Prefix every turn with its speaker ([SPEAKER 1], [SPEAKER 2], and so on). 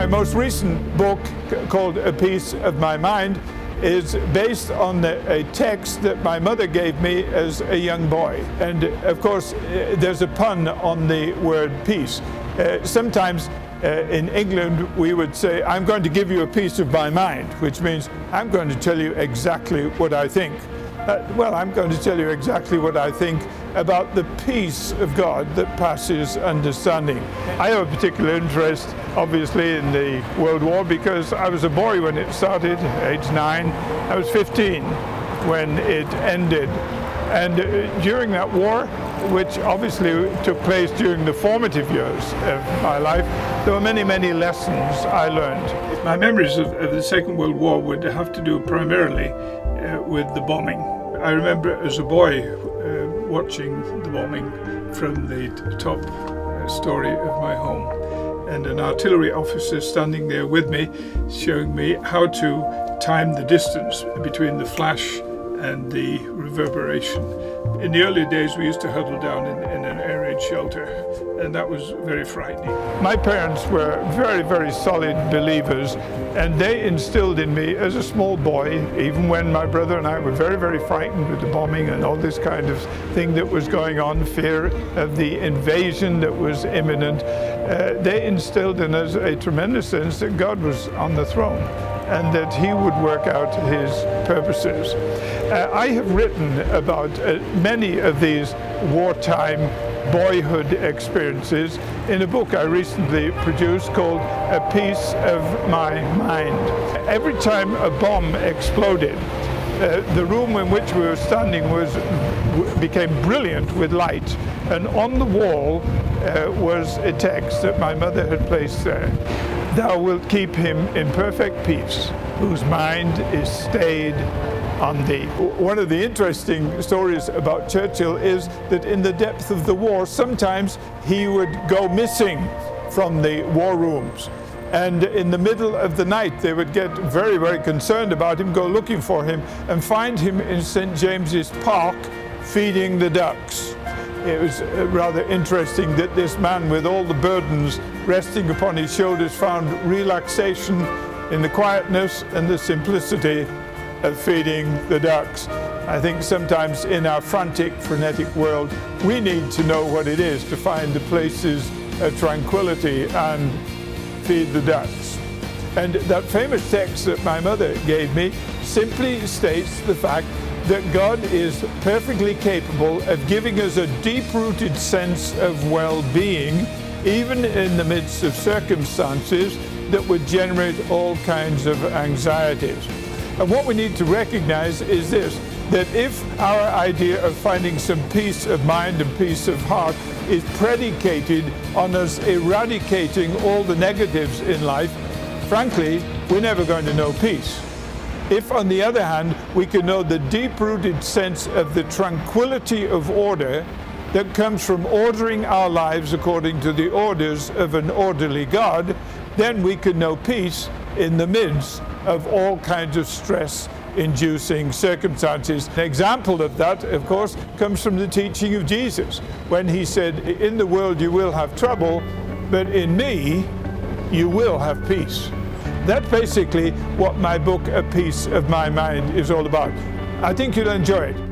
[SPEAKER 1] My most recent book, called A Piece of My Mind, is based on a text that my mother gave me as a young boy. And of course, there's a pun on the word peace. Sometimes in England we would say, I'm going to give you a piece of my mind, which means I'm going to tell you exactly what I think. Well, I'm going to tell you exactly what I think about the peace of God that passes understanding. I have a particular interest, obviously, in the World War because I was a boy when it started, age 9. I was 15 when it ended. And during that war, which obviously took place during the formative years of my life, there were many, many lessons I learned. My memories of the Second World War would have to do primarily with the bombing. I remember as a boy watching the bombing from the top story of my home, and an artillery officer standing there with me, showing me how to time the distance between the flash and the reverberation. In the early days we used to huddle down in an air raid shelter, and that was very frightening. My parents were very, very solid believers, and they instilled in me as a small boy, even when my brother and I were very, very frightened with the bombing and all this kind of thing that was going on, fear of the invasion that was imminent, they instilled in us a tremendous sense that God was on the throne and that He would work out His purposes. I have written about many of these wartime boyhood experiences in a book I recently produced called A Piece of My Mind. Every time a bomb exploded, the room in which we were standing became brilliant with light, and on the wall was a text that my mother had placed there. Thou wilt keep him in perfect peace, whose mind is stayed on thee. One of the interesting stories about Churchill is that in the depth of the war, sometimes he would go missing from the war rooms. And in the middle of the night, they would get very, very concerned about him, go looking for him, and find him in St. James's Park feeding the ducks. It was rather interesting that this man, with all the burdens resting upon his shoulders, found relaxation in the quietness and the simplicity of feeding the ducks. I think sometimes in our frantic, frenetic world, we need to know what it is to find the places of tranquility and feed the ducks. And that famous text that my mother gave me simply states the fact that God is perfectly capable of giving us a deep-rooted sense of well-being, even in the midst of circumstances that would generate all kinds of anxieties. And what we need to recognize is this, that if our idea of finding some peace of mind and peace of heart is predicated on us eradicating all the negatives in life, frankly, we're never going to know peace. If, on the other hand, we can know the deep-rooted sense of the tranquility of order that comes from ordering our lives according to the orders of an orderly God, then we can know peace in the midst of all kinds of stress-inducing circumstances. An example of that, of course, comes from the teaching of Jesus, when He said, in the world you will have trouble, but in me you will have peace. That's basically what my book, A Piece of My Mind, is all about. I think you'll enjoy it.